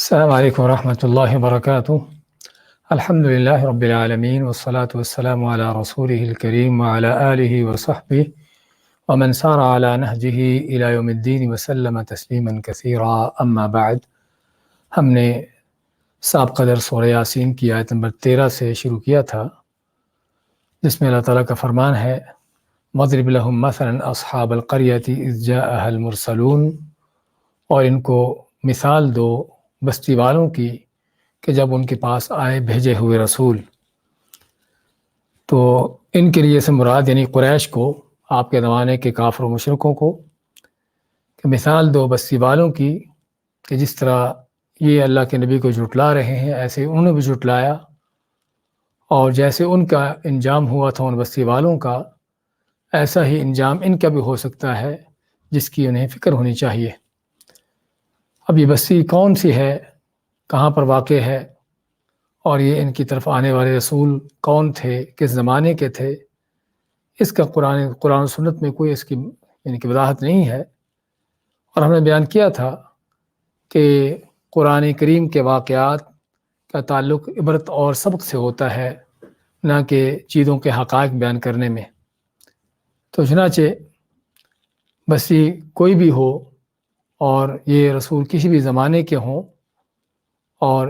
السلام عليكم ورحمة الله وبركاته. الحمد لله رب العالمين والصلاة والسلام على رسوله الكريم وعلى آله وصحبه ومن سار على نهجه إلى يوم الدين وسلم تسليما كثيرا. أما بعد، ہم نے سابقہ درس سورہ یاسین کی آیت نمبر 13 سے شروع کیا تھا، جس میں اللہ تعالیٰ کا فرمان ہے وَاضْرِبْ لَهُمْ مَثَلًا أَصْحَابَ الْقَرْيَةِ إِذْ جَاءَهَا الْمُرْسَلُونَ، اور ان کو مثال دو بستی والوں کی کہ جب ان کے پاس آئے بھیجے ہوئے رسول. تو ان کے لیے سے مراد یعنی قریش کو، آپ کے زمانے کے کافر و مشرکوں کو، کہ مثال دو بستی والوں کی کہ جس طرح یہ اللہ کے نبی کو جھٹلا رہے ہیں ایسے انہوں نے بھی جھٹلایا، اور جیسے ان کا انجام ہوا تھا ان بستی والوں کا، ایسا ہی انجام ان کا بھی ہو سکتا ہے جس کی انہیں فکر ہونی چاہیے. اب یہ بستی کون سی ہے، کہاں پر واقع ہے، اور یہ ان کی طرف آنے والے رسول کون تھے، کس زمانے کے تھے، اس کا قرآن و سنت میں کوئی اس کی یعنی کہ وضاحت نہیں ہے. اور ہم نے بیان کیا تھا کہ قرآن کریم کے واقعات کا تعلق عبرت اور سبق سے ہوتا ہے، نہ کہ چیزوں کے حقائق بیان کرنے میں. تو چنانچہ بستی کوئی بھی ہو اور یہ رسول کسی بھی زمانے کے ہوں، اور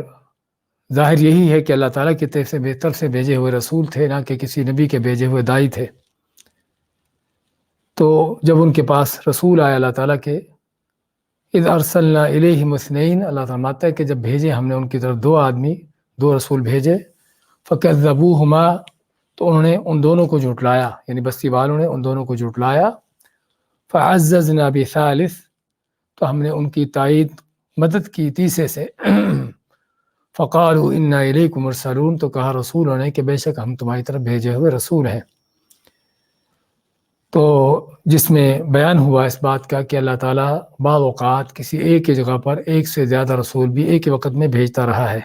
ظاہر یہی ہے کہ اللہ تعالیٰ کی طرف سے بھیجے ہوئے رسول تھے، نہ کہ کسی نبی کے بھیجے ہوئے دائی تھے. تو جب ان کے پاس رسول آئے اللہ تعالیٰ کے، اذ ارسلنا الیہم اثنین، اللہ تعالیٰ ماتا ہے کہ جب بھیجے ہم نے ان کی طرف دو رسول بھیجے، فکذبوہما، تو انہوں نے ان دونوں کو جھٹلایا، یعنی بستی والوں نے ان دونوں کو جھٹلایا. فعززنا بثالث، تو ہم نے ان کی تائید مدد کی تیسرے سے. فقالوا انا الیکم مرسلون، تو کہا رسولوں نے کہ بے شک ہم تمہاری طرف بھیجے ہوئے رسول ہیں. تو جس میں بیان ہوا اس بات کا کہ اللہ تعالیٰ بعض اوقات کسی ایک کی جگہ پر ایک سے زیادہ رسول بھی ایک ہی وقت میں بھیجتا رہا ہے،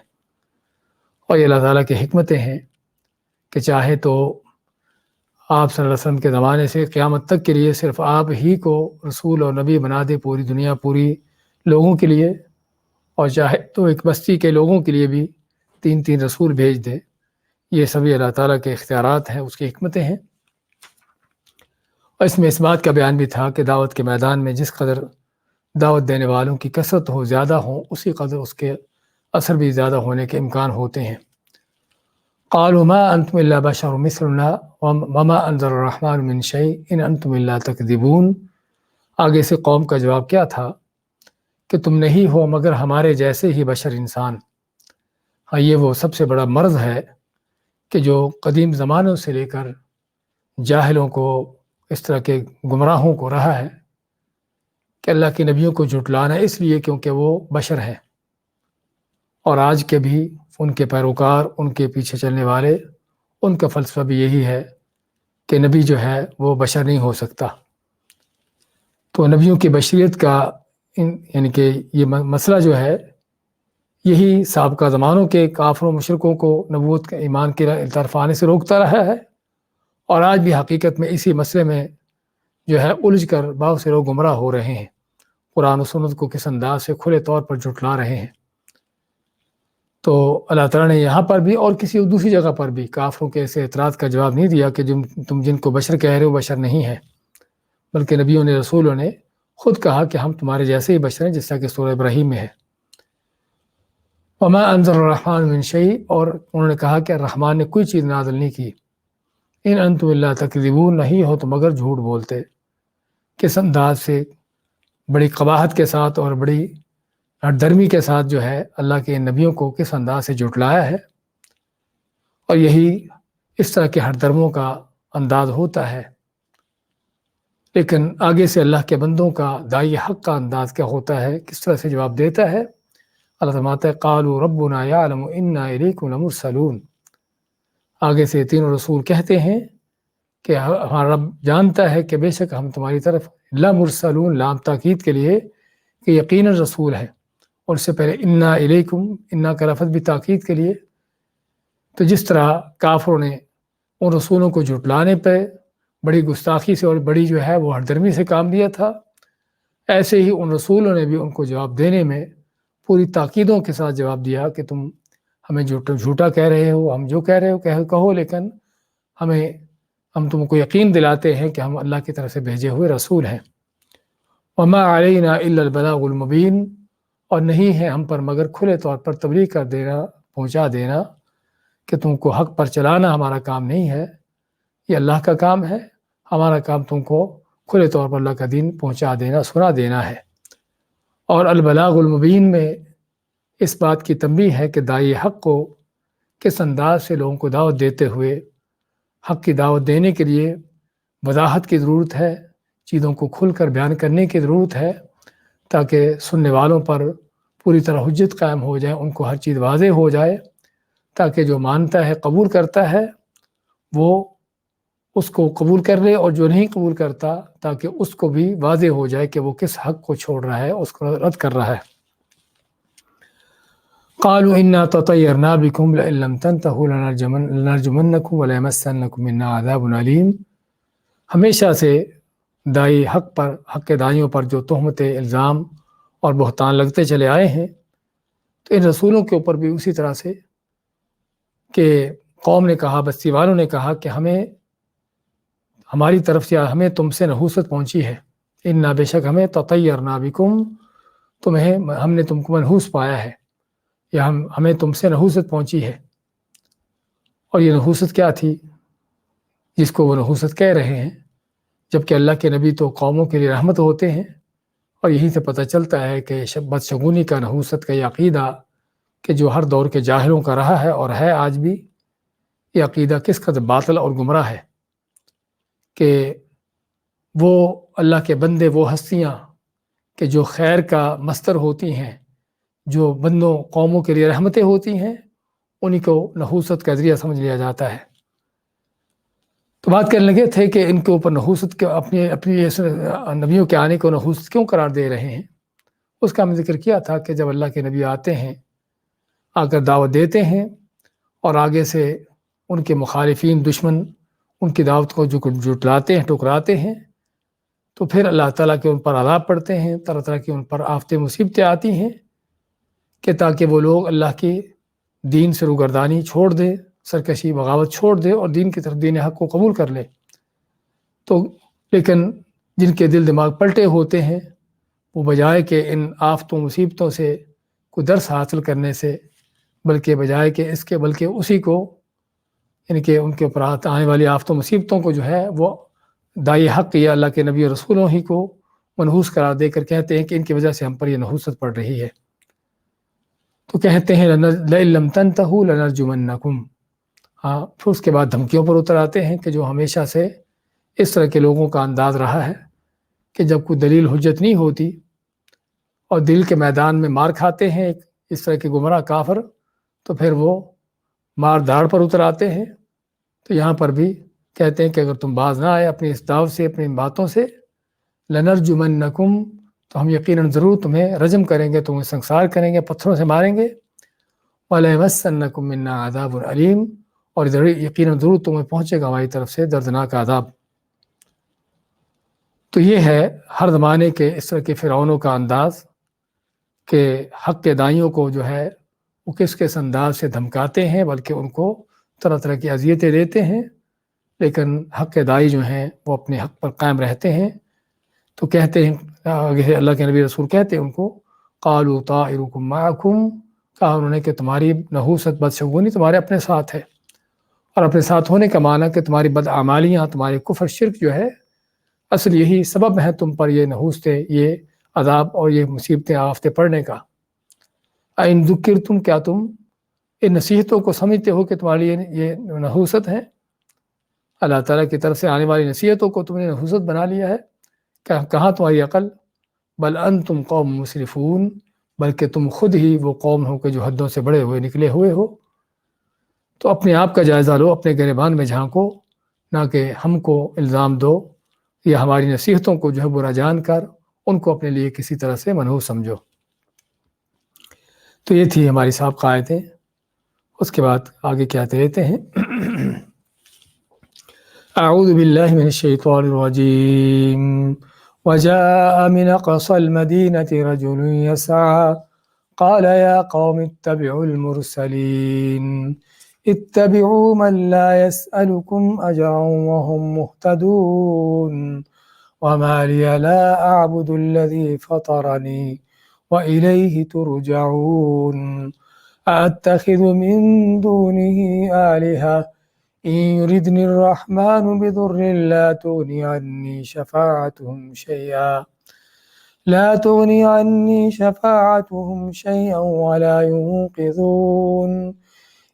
اور یہ اللہ تعالیٰ کی حکمتیں ہیں کہ چاہے تو آپ صلی اللہ علیہ وسلم کے زمانے سے قیامت تک کے لیے صرف آپ ہی کو رسول اور نبی بنا دے پوری دنیا، پوری لوگوں کے لیے، اور چاہے تو ایک بستی کے لوگوں کے لیے بھی 3 رسول بھیج دے. یہ سبھی اللہ تعالیٰ کے اختیارات ہیں، اس کی حکمتیں ہیں. اور اس میں اس بات کا بیان بھی تھا کہ دعوت کے میدان میں جس قدر دعوت دینے والوں کی کثرت ہو، زیادہ ہو، اسی قدر اس کے اثر بھی زیادہ ہونے کے امکان ہوتے ہیں. قالوا ما انتم الا بشر مثلنا وما انزل الرحمن من شيء ان انتم الا تكذبون. آگے سے قوم کا جواب کیا تھا کہ تم نہیں ہو مگر ہمارے جیسے ہی بشر انسان. ہاں، یہ وہ سب سے بڑا مرض ہے کہ جو قدیم زمانوں سے لے کر جاہلوں کو، اس طرح کے گمراہوں کو رہا ہے کہ اللہ کے نبیوں کو جھٹلانا اس لیے کیونکہ وہ بشر ہیں. اور آج کے بھی ان کے پیروکار، ان کے پیچھے چلنے والے، ان کا فلسفہ بھی یہی ہے کہ نبی جو ہے وہ بشر نہیں ہو سکتا. تو نبیوں کی بشریت کا یعنی کہ یہ مسئلہ جو ہے، یہی سابقہ زمانوں کے کافر و مشرکوں کو نبوت کے ایمان کی طرف آنے سے روکتا رہا ہے، اور آج بھی حقیقت میں اسی مسئلے میں جو ہے الجھ کر بہت سے لوگ گمراہ ہو رہے ہیں، قرآن و سنت کو کس انداز سے کھلے طور پر جھٹلا رہے ہیں. تو اللہ تعالیٰ نے یہاں پر بھی اور کسی دوسری جگہ پر بھی کافروں کے ایسے اعتراض کا جواب نہیں دیا کہ تم جن کو بشر کہہ رہے ہو بشر نہیں ہیں، بلکہ نبیوں نے، رسولوں نے خود کہا کہ ہم تمہارے جیسے ہی بشر ہیں، جس طرح کہ سورہ ابراہیم میں ہے. وما انزل الرحمن من شيء، اور انہوں نے کہا کہ الرحمن نے کوئی چیز نازل نہیں کی. ان انتم الا تکذبون، نہیں ہو تو مگر جھوٹ بولتے. کس انداز سے بڑی قباحت کے ساتھ اور بڑی ہٹ درمی کے ساتھ جو ہے اللہ کے نبیوں کو کس انداز سے جھٹلایا ہے. اور یہی اس طرح کے ہٹ درموں کا انداز ہوتا ہے. لیکن آگے سے اللہ کے بندوں کا داعی حق کا انداز کیا ہوتا ہے، کس طرح سے جواب دیتا ہے. اللہ فرماتا ہے قالوا ربنا یعلم انا الیکم لمرسلون. آگے سے تینوں رسول کہتے ہیں کہ ہمارا رب جانتا ہے کہ بے شک ہم تمہاری طرف لمرسلون، لام تاکید کے لیے کہ یقیناً رسول ہے، اور اس سے پہلے انا الیکم، انا کا لفظ بھی تاکید کے لیے. تو جس طرح کافروں نے ان رسولوں کو جھٹلانے پہ بڑی گستاخی سے اور بڑی جو ہے وہ ہٹ درمی سے کام لیا تھا، ایسے ہی ان رسولوں نے بھی ان کو جواب دینے میں پوری تاکیدوں کے ساتھ جواب دیا کہ تم ہمیں جھوٹا کہہ رہے ہو، ہم جو کہہ رہے ہو کہو، لیکن ہم تم کو یقین دلاتے ہیں کہ ہم اللہ کی طرف سے بھیجے ہوئے رسول ہیں۔ وما علینا الا البلاغ المبین، اور نہیں ہے ہم پر مگر کھلے طور پر تبلیغ کر دینا، پہنچا دینا، کہ تم کو حق پر چلانا ہمارا کام نہیں ہے، یہ اللہ کا کام ہے، ہمارا کام تم کو کھلے طور پر اللہ کا دین پہنچا دینا، سنا دینا ہے۔ اور البلاغ المبین میں اس بات کی تنبیہ ہے کہ داعی حق کو کس انداز سے لوگوں کو دعوت دیتے ہوئے، حق کی دعوت دینے کے لیے وضاحت کی ضرورت ہے، چیزوں کو کھل کر بیان کرنے کی ضرورت ہے، تاکہ سننے والوں پر پوری طرح حجت قائم ہو جائے، ان کو ہر چیز واضح ہو جائے، تاکہ جو مانتا ہے، قبول کرتا ہے، وہ اس کو قبول کر لے، اور جو نہیں قبول کرتا تاکہ اس کو بھی واضح ہو جائے کہ وہ کس حق کو چھوڑ رہا ہے، اس کو رد کر رہا ہے۔ قالوا انا تطیرنا بکم لئن لم تنتهوا لنرجمنکم وليمسنکم منا عذاب علیم۔ ہمیشہ سے داعی حق کے دائیوں پر جو تہمتیں، الزام اور بہتان لگتے چلے آئے ہیں، تو ان رسولوں کے اوپر بھی اسی طرح سے کہ قوم نے کہا، بستی والوں نے کہا کہ ہماری طرف سے ہمیں تم سے نحوست پہنچی ہے، انا بے شک ہمیں تطیرنا بکم، ہم نے تم کو منحوس پایا ہے، یا ہمیں تم سے نحوست پہنچی ہے۔ اور یہ نحوست کیا تھی جس کو وہ نحوست کہہ رہے ہیں، جبکہ اللہ کے نبی تو قوموں کے لیے رحمت ہوتے ہیں، اور یہیں سے پتہ چلتا ہے کہ بدشگونی کا، نحوست کا یہ عقیدہ کہ جو ہر دور کے جاہلوں کا رہا ہے اور ہے آج بھی، یہ عقیدہ کس قدر باطل اور گمراہ ہے کہ وہ اللہ کے بندے، وہ ہستیاں کہ جو خیر کا مصدر ہوتی ہیں، جو بندوں قوموں کے لیے رحمتیں ہوتی ہیں، انہی کو نحوست کا ذریعہ سمجھ لیا جاتا ہے۔ تو بات کرنے لگے تھے کہ ان کے اوپر نحوست کے اپنی نبیوں کے آنے کو نحوست کیوں قرار دے رہے ہیں۔ اس کا ہم ذکر کیا تھا کہ جب اللہ کے نبی آتے ہیں، آ کر دعوت دیتے ہیں، اور آگے سے ان کے مخالفین، دشمن ان کی دعوت کو جھٹلاتے ہیں، ٹکراتے ہیں، تو پھر اللہ تعالیٰ کے ان پر عذاب پڑتے ہیں، طرح طرح کی ان پر آفتیں، مصیبتیں آتی ہیں، کہ تاکہ وہ لوگ اللہ کی دین سے روگردانی چھوڑ دے، سرکشی، بغاوت چھوڑ دے، اور دین کی طرف، دین حق کو قبول کر لے۔ تو لیکن جن کے دل دماغ پلٹے ہوتے ہیں، وہ بجائے کہ ان آفتوں، مصیبتوں سے کوئی درس حاصل کرنے سے، بلکہ اسی کو، ان کے اوپر آنے والی آفتوں، مصیبتوں کو جو ہے وہ داعی حق یا اللہ کے نبی اور رسولوں ہی کو منحوس قرار دے کر کہتے ہیں کہ ان کی وجہ سے ہم پر یہ نحوست پڑ رہی ہے۔ تو کہتے ہیں لئن لم تنتہوا لنرجمنکم۔ پھر اس کے بعد دھمکیوں پر اتر آتے ہیں کہ جو ہمیشہ سے اس طرح کے لوگوں کا انداز رہا ہے کہ جب کوئی دلیل حجت نہیں ہوتی اور دل کے میدان میں مار کھاتے ہیں اس طرح کے گمراہ کافر، تو پھر وہ مار داڑ پر اتر آتے ہیں۔ تو یہاں پر بھی کہتے ہیں کہ اگر تم باز نہ آئے اپنی اس دعوت سے، اپنی باتوں سے، لنرجمنکم، تو ہم یقیناً ضرور تمہیں رجم کریں گے، تمہیں سنسار کریں گے، پتھروں سے ماریں گے، وَلَيَمَسَّنَّكُم مِّنَّا عَذَابٌ عَلِيمٌ، اور یقیناً ضرور تمہیں پہنچے گا ہماری طرف سے دردناک عذاب۔ تو یہ ہے ہر زمانے کے اس طرح کے فرعونوں کا انداز کہ حق کے دائیوں کو جو ہے وہ کس انداز سے دھمکاتے ہیں، بلکہ ان کو طرح طرح کی اذیتیں دیتے ہیں، لیکن حق کے دائی جو ہیں وہ اپنے حق پر قائم رہتے ہیں۔ تو کہتے ہیں، آگے اللہ کے نبی رسول کہتے ہیں ان کو، قالوا طائرکم معکم، کہا انہوں نے کہ تمہاری نحوست، بدشگونی تمہارے اپنے ساتھ ہے، اور اپنے ساتھ ہونے کا معنی کہ تمہاری بدعمالیاں، تمہارے کفر، شرک جو ہے، اصل یہی سبب ہے تم پر یہ نحوستیں، یہ عذاب اور یہ مصیبتیں، آفتیں پڑنے کا۔ ان ذکرتم، کیا تم ان نصیحتوں کو سمجھتے ہو کہ تمہاری یہ نحوست ہے؟ اللہ تعالیٰ کی طرف سے آنے والی نصیحتوں کو تم نے نحوست بنا لیا ہے؟ کہاں تمہاری عقل؟ بل انتم قوم مسرفون، بلکہ تم خود ہی وہ قوم ہو کہ جو حدوں سے بڑے ہوئے نکلے ہوئے ہو۔ تو اپنے آپ کا جائزہ لو، اپنے گریبان میں جھانکو، نہ کہ ہم کو الزام دو یا ہماری نصیحتوں کو جو ہے برا جان کر ان کو اپنے لیے کسی طرح سے منحوس سمجھو۔ تو یہ تھی ہماری سابقہ آیتیں۔ اس کے بعد آگے کیا کہتے ہیں، اعوذ باللہ من الشیطان الرجیم، وجاء من اقصى المدینة رجل یسعى قال يا قوم اتبعوا المرسلين اتبعوا من لا يسألكم أجرا وهم مهتدون وما لي لا أعبد الذي فطرني وإليه ترجعون أأتخذ من دونه آلهة إن يردني الرحمن بضر لا تغني عني شفاعتهم شيئا ولا ينقذون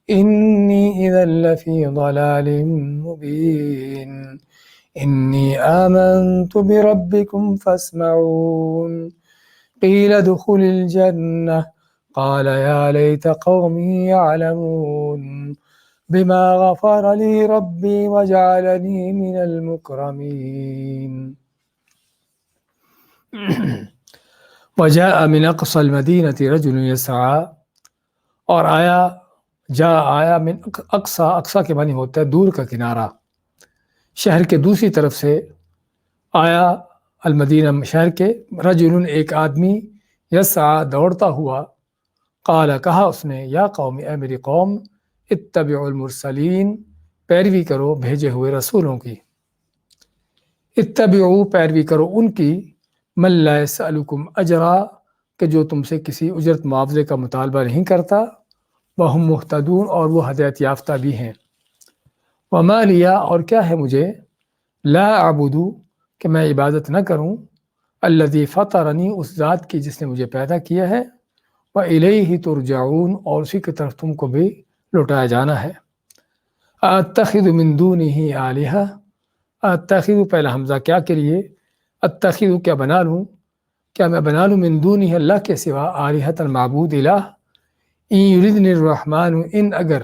إني إذا لفي ضلال مبين إني آمنت بربكم فاسمعون قيل ادخل الجنة قال يا ليت قومي يعلمون بما غفر لي ربي وجعلني من المكرمين وجاء من أقصى المدينة رجل يسعى اور آیا من اقصا کے معنی ہوتا ہے دور کا کنارہ، شہر کے دوسری طرف سے آیا، المدینہ شہر کے، رجل ایک آدمی، یسعى دوڑتا ہوا، قال کہا اس نے، یا قوم اے میری قوم، اتبعوا المرسلین پیروی کرو بھیجے ہوئے رسولوں کی، اتبعوا پیروی کرو ان کی، من لا یسألکم اجرا کہ جو تم سے کسی اجرت معاوضے کا مطالبہ نہیں کرتا، وہم مہتدون اور وہ ہدایت یافتہ بھی ہیں، وما لیا اور کیا ہے مجھے، لا اعبدو کہ میں عبادت نہ کروں، الذی فطرنی اس ذات کی جس نے مجھے پیدا کیا ہے، وإلیہ ترجعون اور اسی کی طرف تم کو بھی لوٹایا جانا ہے، اتخذ من دونہ آلہہ، اتخذ پہلا حمزہ کیا کے لیے، اتخذ کیا بنا لوں، کیا میں بنا لوں من دونہ اللہ کے سوا، آلہۃ معبود الہ، ان یردنی الرحمن ان اگر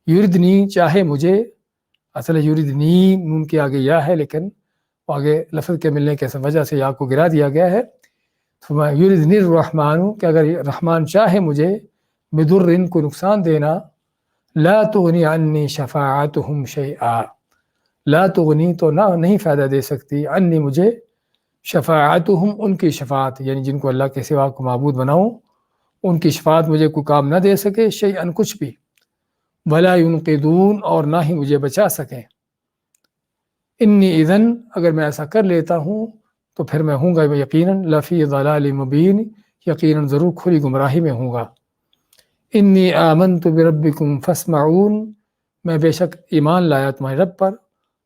یردنی چاہے مجھے، اصل یردنی نون کے آگے یا ہے لیکن آگے لفظ کے ملنے کی وجہ سے یا کو گرا دیا گیا ہے، یردنی الرحمن کہ اگر رحمان چاہے مجھے، بدر ان کو نقصان دینا، لا تغنی عنی شفاعتہم شیئا، لا تغنی تو نہیں فائدہ دے سکتی، عنی مجھے، شفاعتہم ان کی شفاعت، یعنی جن کو اللہ کے سوا کو معبود بناؤں ان کی شفاعت مجھے کوئی کام نہ دے سکے، شیئا کچھ بھی، ولا ینقذون اور نہ ہی مجھے بچا سکیں، انی اذن اگر میں ایسا کر لیتا ہوں تو پھر میں ہوں گا یقیناً لفی ضلال مبین، یقیناً ضرور کھلی گمراہی میں ہوں گا، انی آمنت بربکم فاسمعون میں بے شک ایمان لایا تمہارے رب پر،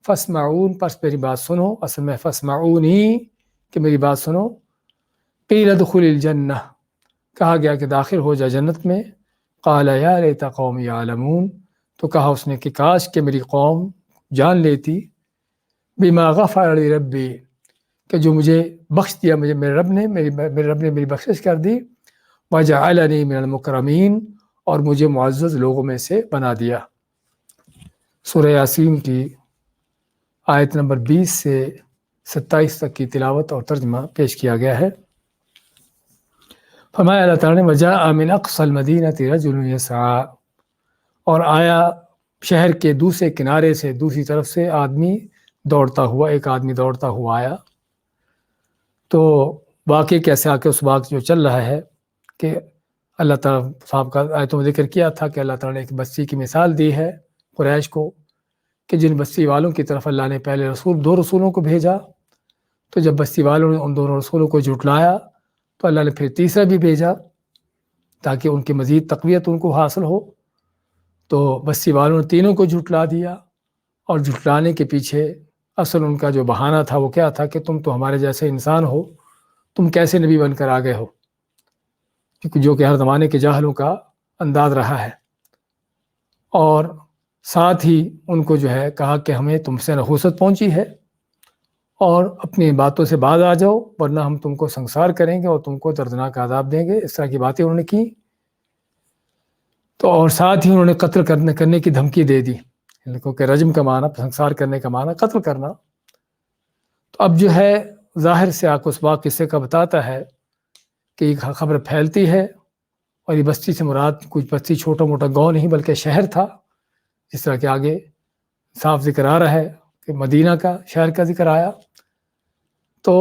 فاسمعون پس میری بات سنو، اصل میں فاسمعونی کہ میری بات سنو، قیل ادخل الجنہ کہا گیا کہ داخل ہو جا جنت میں، قال یا لیت قوم یعلمون تو کہا اس نے کہ کاش کہ میری قوم جان لیتی، بما غفر لی ربی کہ جو مجھے بخش دیا میرے رب نے، میرے رب نے میری بخشش کر دی، وجعلنی من المکرمین اور مجھے معزز لوگوں میں سے بنا دیا۔ سورہ یاسین کی آیت نمبر 20 سے 27 تک کی تلاوت اور ترجمہ پیش کیا گیا ہے۔ فرمایا اللہ تعالیٰ نے وجاء من اقصى المدینۃ رجل یسعى اور آیا شہر کے دوسرے کنارے سے، دوسری طرف سے آدمی دوڑتا ہوا، ایک آدمی دوڑتا ہوا آیا۔ تو واقعے کیسے آ کے اس واقع جو چل رہا ہے کہ اللہ تعالیٰ صاحب کا آیتوں میں ذکر کیا تھا کہ اللہ تعالیٰ نے ایک بستی کی مثال دی ہے قریش کو کہ جن بستی والوں کی طرف اللہ نے پہلے دو رسولوں کو بھیجا، تو جب بستی والوں نے ان دونوں رسولوں کو جھٹلایا تو اللہ نے پھر تیسرا بھی بھیجا تاکہ ان کی مزید تقویت ان کو حاصل ہو، تو بستی والوں نے تینوں کو جھٹلا دیا، اور جھٹلانے کے پیچھے اصل ان کا جو بہانہ تھا وہ کیا تھا کہ تم تو ہمارے جیسے انسان ہو، تم کیسے نبی بن کر آ گئے ہو، کیونکہ جو کہ ہر زمانے کے جاہلوں کا انداز رہا ہے، اور ساتھ ہی ان کو جو ہے کہا کہ ہمیں تم سے نحوست پہنچی ہے اور اپنی باتوں سے باز آ جاؤ ورنہ ہم تم کو سنسار کریں گے اور تم کو دردناک عذاب دیں گے، اس طرح کی باتیں انہوں نے کی، تو اور ساتھ ہی انہوں نے قتل کرنے کی دھمکی دے دی، کیونکہ رجم کا معنی سنسار کرنے کا معنی قتل کرنا۔ تو اب جو ہے ظاہر سے آ کو اس بات قصے کا بتاتا ہے کہ ایک خبر پھیلتی ہے، اور یہ بستی سے مراد کچھ بستی چھوٹا موٹا گاؤں نہیں بلکہ شہر تھا، جس طرح کہ آگے صاف ذکر آ رہا ہے کہ مدینہ کا شہر کا ذکر آیا، تو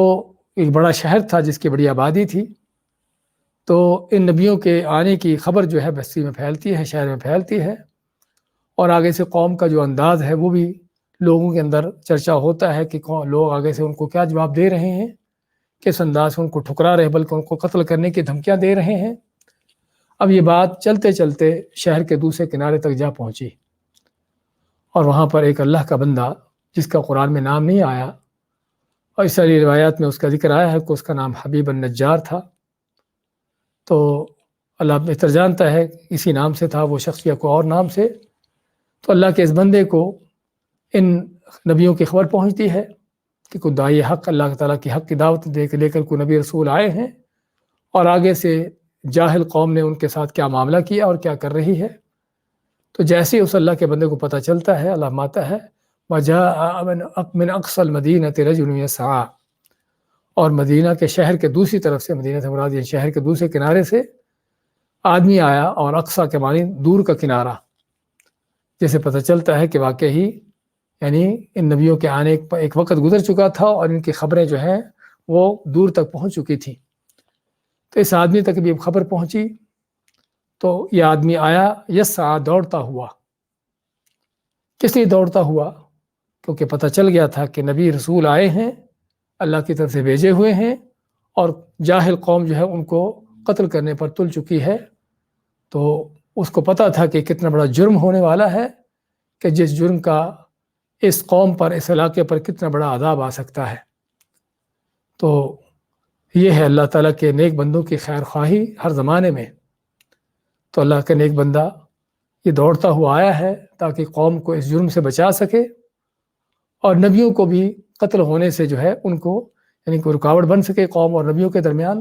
ایک بڑا شہر تھا جس کی بڑی آبادی تھی، تو ان نبیوں کے آنے کی خبر جو ہے بستی میں پھیلتی ہے، شہر میں پھیلتی ہے، اور آگے سے قوم کا جو انداز ہے وہ بھی لوگوں کے اندر چرچا ہوتا ہے کہ لوگ آگے سے ان کو کیا جواب دے رہے ہیں، کس انداز سے ان کو ٹھکرا رہے بلکہ ان کو قتل کرنے کی دھمکیاں دے رہے ہیں۔ اب یہ بات چلتے چلتے شہر کے دوسرے کنارے تک جا پہنچی، اور وہاں پر ایک اللہ کا بندہ جس کا قرآن میں نام نہیں آیا، اور اس ساری روایات میں اس کا ذکر آیا ہے کہ اس کا نام حبیب النجار تھا، تو اللہ بہتر جانتا ہے اسی نام سے تھا وہ شخص یا کوئی اور نام سے۔ تو اللہ کے اس بندے کو ان نبیوں کی خبر پہنچتی ہے کہ کوئی داعی حق اللہ تعالیٰ کی حق کی دعوت لے کر کوئی نبی رسول آئے ہیں، اور آگے سے جاہل قوم نے ان کے ساتھ کیا معاملہ کیا اور کیا کر رہی ہے۔ تو جیسے اس اللہ کے بندے کو پتہ چلتا ہے، اللہ ماتا ہے وَجَاءَ مِنْ أَقْصَى الْمَدِينَةِ رَجُلٌ يَسْعَىٰ، اور مدینہ کے شہر کے دوسری طرف سے، مدینہ سے مراد یہ شہر کے دوسرے کنارے سے آدمی آیا، اور اقصیٰ کے معنی دور کا کنارہ، جیسے پتہ چلتا ہے کہ واقعی یعنی ان نبیوں کے آنے ایک وقت گزر چکا تھا اور ان کی خبریں جو ہیں وہ دور تک پہنچ چکی تھیں۔ تو اس آدمی تک بھی خبر پہنچی، تو یہ آدمی آیا یسعیٰ، دوڑتا ہوا۔ کس لیے دوڑتا ہوا؟ کیونکہ پتہ چل گیا تھا کہ نبی رسول آئے ہیں، اللہ کی طرف سے بھیجے ہوئے ہیں، اور جاہل قوم جو ہے ان کو قتل کرنے پر تل چکی ہے۔ تو اس کو پتہ تھا کہ کتنا بڑا جرم ہونے والا ہے، کہ جس جرم کا اس قوم پر، اس علاقے پر کتنا بڑا عذاب آ سکتا ہے۔ تو یہ ہے اللہ تعالیٰ کے نیک بندوں کی خیر خواہی ہر زمانے میں۔ تو اللہ کا نیک بندہ یہ دوڑتا ہوا آیا ہے تاکہ قوم کو اس جرم سے بچا سکے، اور نبیوں کو بھی قتل ہونے سے جو ہے ان کو یعنی کوئی رکاوٹ بن سکے قوم اور نبیوں کے درمیان۔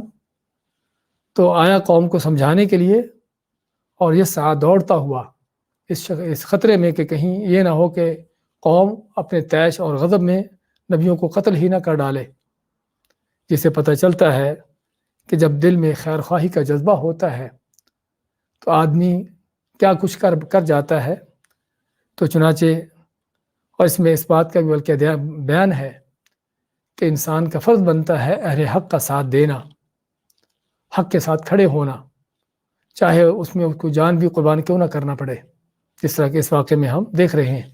تو آیا قوم کو سمجھانے کے لیے، اور یہ ساتھ دوڑتا ہوا اس خطرے میں کہ کہیں یہ نہ ہو کہ قوم اپنے طیش اور غضب میں نبیوں کو قتل ہی نہ کر ڈالے۔ جسے پتہ چلتا ہے کہ جب دل میں خیر خواہی کا جذبہ ہوتا ہے تو آدمی کیا کچھ کر جاتا ہے۔ تو چنانچہ، اور اس میں اس بات کا بھی بلکہ بیان ہے کہ انسان کا فرض بنتا ہے اہل حق کا ساتھ دینا، حق کے ساتھ کھڑے ہونا، چاہے اس میں اس کو جان بھی قربان کیوں نہ کرنا پڑے، جس طرح کہ اس واقعے میں ہم دیکھ رہے ہیں۔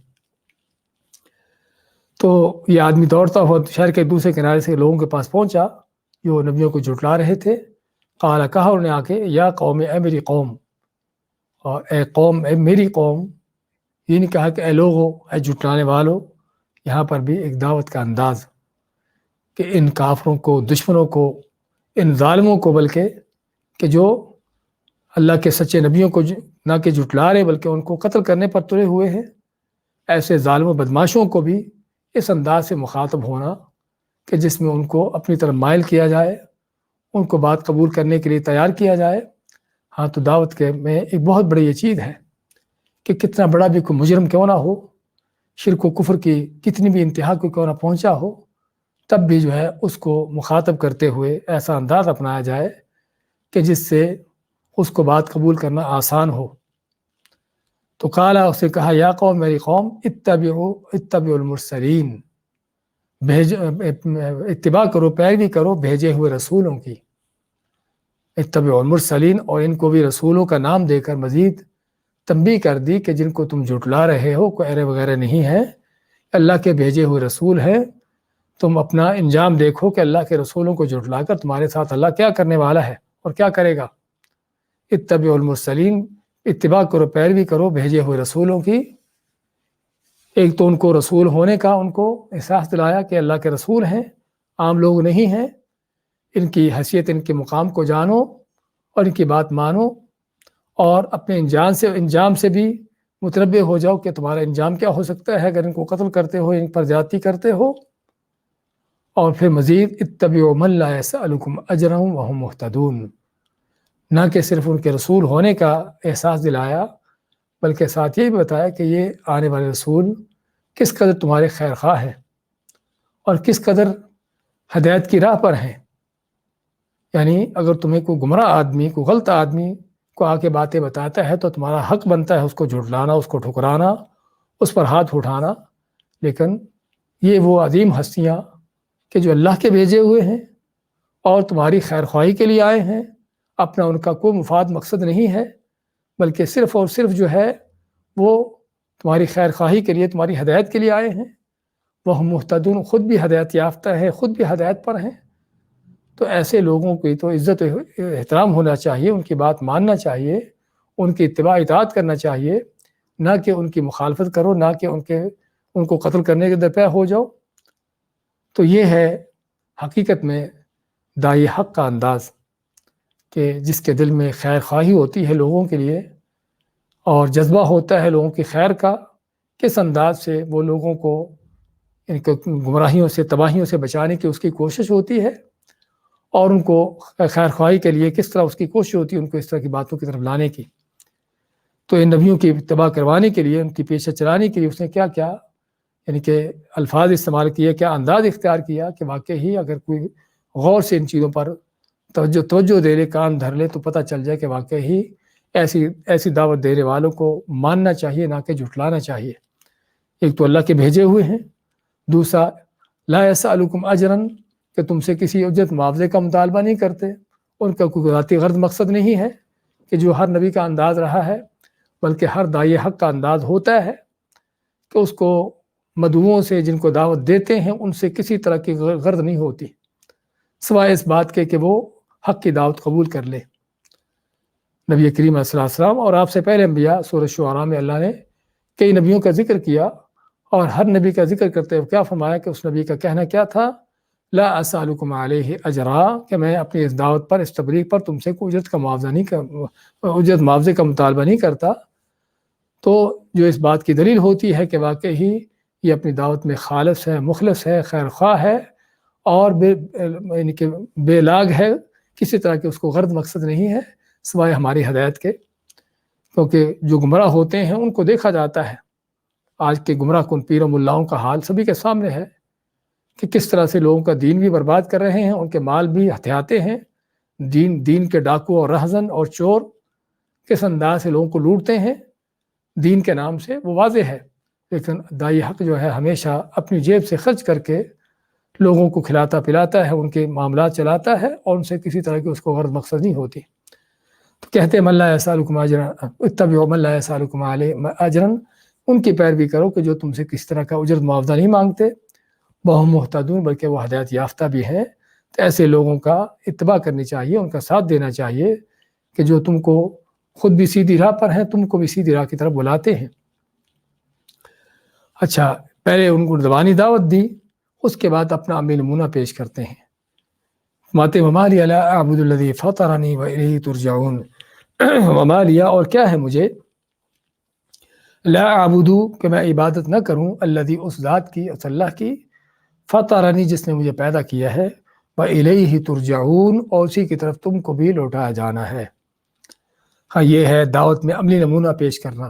تو یہ آدمی دوڑتا ہوا شہر کے دوسرے کنارے سے لوگوں کے پاس پہنچا جو نبیوں کو جھٹلا رہے تھے۔ قال، کہا انہوں نے آ کے، یا قوم، اے میری قوم، اور اے قوم، اے میری قوم، یہ نہیں کہا کہ اے لوگو، اے جھٹلانے والو، یہاں پر بھی ایک دعوت کا انداز کہ ان کافروں کو، دشمنوں کو، ان ظالموں کو، بلکہ کہ جو اللہ کے سچے نبیوں کو نہ کہ جھٹلا رہے بلکہ ان کو قتل کرنے پر تلے ہوئے ہیں، ایسے ظالم و بدماشوں کو بھی اس انداز سے مخاطب ہونا کہ جس میں ان کو اپنی طرف مائل کیا جائے، ان کو بات قبول کرنے کے لیے تیار کیا جائے۔ ہاں، تو دعوت کے میں ایک بہت بڑی یہ چیز ہے کہ کتنا بڑا بھی کوئی مجرم کیوں نہ ہو، شرک و کفر کی کتنی بھی انتہا کو کیوں نہ پہنچا ہو، تب بھی جو ہے اس کو مخاطب کرتے ہوئے ایسا انداز اپنایا جائے کہ جس سے اس کو بات قبول کرنا آسان ہو۔ تو قالا، اسے کہا، یا قوم، میری قوم، اتبعوا المرسلین، اتباع کرو، پیروی کرو بھیجے ہوئے رسولوں کی۔ اتبعوا المرسلین، اور ان کو بھی رسولوں کا نام دے کر مزید تنبیہ کر دی کہ جن کو تم جھٹلا رہے ہو کوئی ایرے وغیرہ نہیں ہے، اللہ کے بھیجے ہوئے رسول ہیں۔ تم اپنا انجام دیکھو کہ اللہ کے رسولوں کو جھٹلا کر تمہارے ساتھ اللہ کیا کرنے والا ہے اور کیا کرے گا۔ اتبعوا المرسلین، اتباع کرو، پیروی کرو بھیجے ہوئے رسولوں کی۔ ایک تو ان کو رسول ہونے کا ان کو احساس دلایا کہ اللہ کے رسول ہیں، عام لوگ نہیں ہیں، ان کی حیثیت، ان کے مقام کو جانو اور ان کی بات مانو، اور اپنے انجام سے بھی متنبع ہو جاؤ کہ تمہارا انجام کیا ہو سکتا ہے اگر ان کو قتل کرتے ہو، ان پر زیادتی کرتے ہو۔ اور پھر مزید، اتبعوا من لا یسألکم اجرا وہم مہتدون، نہ کہ صرف ان کے رسول ہونے کا احساس دلایا بلکہ ساتھ یہ بھی بتایا کہ یہ آنے والے رسول کس قدر تمہارے خیر خواہ ہیں اور کس قدر ہدایت کی راہ پر ہیں۔ یعنی اگر تمہیں کوئی گمراہ آدمی، کوئی غلط آدمی کو آ کے باتیں بتاتا ہے تو تمہارا حق بنتا ہے اس کو جھٹلانا، اس کو ٹھکرانا، اس پر ہاتھ اٹھانا، لیکن یہ وہ عظیم ہستیاں کہ جو اللہ کے بھیجے ہوئے ہیں اور تمہاری خیر خواہی کے لیے آئے ہیں، اپنا ان کا کوئی مفاد مقصد نہیں ہے، بلکہ صرف اور صرف جو ہے وہ تمہاری خیر خواہی کے لیے، تمہاری ہدایت کے لیے آئے ہیں۔ وہ محتدون، خود بھی ہدایت یافتہ ہے، خود بھی ہدایت پر ہیں۔ تو ایسے لوگوں کی تو عزت و احترام ہونا چاہیے، ان کی بات ماننا چاہیے، ان کی اتباع اطاعت کرنا چاہیے، نہ کہ ان کی مخالفت کرو، نہ کہ ان کو قتل کرنے کے درپے ہو جاؤ۔ تو یہ ہے حقیقت میں داعی حق کا انداز، کہ جس کے دل میں خیر خواہی ہوتی ہے لوگوں کے لیے اور جذبہ ہوتا ہے لوگوں کی خیر کا، کس انداز سے وہ لوگوں کو ان کو گمراہیوں سے، تباہیوں سے بچانے کی اس کی کوشش ہوتی ہے، اور ان کو خیر خواہی کے لیے کس طرح اس کی کوشش ہوتی ہے ان کو اس طرح کی باتوں کی طرف لانے کی۔ تو ان نبیوں کی اتباع کروانے کے لیے، ان کی پیچھے چلانے کے لیے اس نے کیا کیا، یعنی کہ الفاظ استعمال کیے، کیا انداز اختیار کیا کہ واقعی اگر کوئی غور سے ان چیزوں پر توجہ دے لے، کان دھر لے، تو پتہ چل جائے کہ واقعی ایسی دعوت دینے والوں کو ماننا چاہیے، نہ کہ جھٹلانا چاہیے۔ ایک تو اللہ کے بھیجے ہوئے ہیں، دوسرا لا یسألکم اجرا، کہ تم سے کسی اجرت معاوضے کا مطالبہ نہیں کرتے، ان کا کوئی ذاتی غرض مقصد نہیں ہے کہ جو ہر نبی کا انداز رہا ہے، بلکہ ہر داعی حق کا انداز ہوتا ہے کہ اس کو مدعوؤں سے، جن کو دعوت دیتے ہیں، ان سے کسی طرح کی غرض نہیں ہوتی سوائے اس بات کے کہ وہ حق کی دعوت قبول کر لے۔ نبی کریم علیہ السلام اور آپ سے پہلے انبیاء، سورہ شعراء میں اللہ نے کئی نبیوں کا ذکر کیا، اور ہر نبی کا ذکر کرتے ہوئے کیا فرمایا کہ اس نبی کا کہنا کیا تھا، لا اسألکم علیہ اجرا، کہ میں اپنی اس دعوت پر، اس تبلیغ پر تم سے کوئی اجرت معاوضے کا مطالبہ نہیں کرتا۔ تو جو اس بات کی دلیل ہوتی ہے کہ واقعی یہ اپنی دعوت میں خالص ہے، مخلص ہے، خیر خواہ ہے، اور یعنی کہ بے لاگ ہے، کسی طرح کے اس کو غرض مقصد نہیں ہے سوائے ہماری ہدایت کے۔ کیونکہ جو گمراہ ہوتے ہیں ان کو دیکھا جاتا ہے، آج کے گمراہ کن پیر و ملاؤں کا حال سبھی کے سامنے ہے کہ کس طرح سے لوگوں کا دین بھی برباد کر رہے ہیں، ان کے مال بھی ہتھیاتے ہیں، دین کے ڈاکو اور رہزن اور چور کس انداز سے لوگوں کو لوٹتے ہیں دین کے نام سے، وہ واضح ہے۔ لیکن داعی حق جو ہے ہمیشہ اپنی جیب سے خرچ کر کے لوگوں کو کھلاتا پلاتا ہے، ان کے معاملات چلاتا ہے، اور ان سے کسی طرح کی اس کو غرض مقصد نہیں ہوتی۔ تو کہتے ہیں من لا یسألکم اجرا اتبعوا من لا یسألکم علیہ اجرا، ان کی پیروی کرو کہ جو تم سے کس طرح کا اجرت معاوضہ نہیں مانگتے، وہم محتدون، بلکہ وہ ہدایت یافتہ بھی ہیں۔ تو ایسے لوگوں کا اتباع کرنی چاہیے، ان کا ساتھ دینا چاہیے کہ جو تم کو خود بھی سیدھی راہ پر ہیں، تم کو بھی سیدھی راہ کی طرف بلاتے ہیں۔ اچھا، پہلے ان کو زبانی دعوت دی، اس کے بعد اپنا عملی نمونہ پیش کرتے ہیں۔ ماتے وما لی لا اعبد الذی فطرنی والیہ ترجعون، وما لیا، اور کیا ہے مجھے، لا اعبدو، کہ میں عبادت نہ کروں، الذی، اس ذات کی، اس اللہ کی، فطرنی، جس نے مجھے پیدا کیا ہے، والیہ ترجعون، اور اسی کی طرف تم کو بھی لوٹایا جانا ہے۔ ہاں، یہ ہے دعوت میں عملی نمونہ پیش کرنا،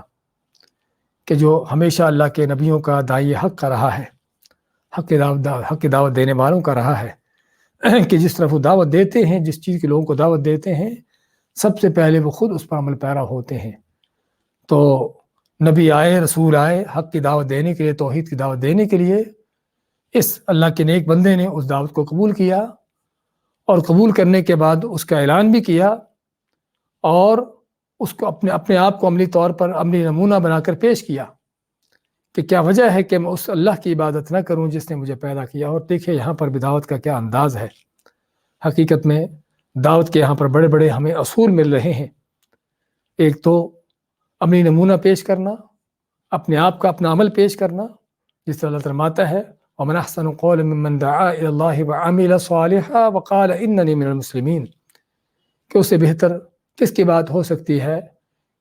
کہ جو ہمیشہ اللہ کے نبیوں کا داعی حق کا رہا ہے، حق کی دعوت دینے والوں کا رہا ہے، کہ جس طرف وہ دعوت دیتے ہیں، جس چیز کے لوگوں کو دعوت دیتے ہیں، سب سے پہلے وہ خود اس پر عمل پیرا ہوتے ہیں۔ تو نبی آئے، رسول آئے حق کی دعوت دینے کے لیے، توحید کی دعوت دینے کے لیے، اس اللہ کے نیک بندے نے اس دعوت کو قبول کیا، اور قبول کرنے کے بعد اس کا اعلان بھی کیا، اور اس کو اپنے آپ کو عملی طور پر عملی نمونہ بنا کر پیش کیا کہ کیا وجہ ہے کہ میں اس اللہ کی عبادت نہ کروں جس نے مجھے پیدا کیا۔ اور دیکھیں یہاں پر بھی دعوت کا کیا انداز ہے۔ حقیقت میں دعوت کے یہاں پر بڑے بڑے ہمیں اصول مل رہے ہیں۔ ایک تو عملی نمونہ پیش کرنا، اپنے آپ کا اپنا عمل پیش کرنا، جس طرح اللہ فرماتا ہے وَمَنْ أَحْسَنُ قَوْلًا مِّمَّنْ دَعَا إِلَى اللَّهِ وَعَمِلَ صَالِحًا وَقَالَ إِنَّنِي مِنَ الْمُسْلِمِينَ، کہ اس سے بہتر کس کی بات ہو سکتی ہے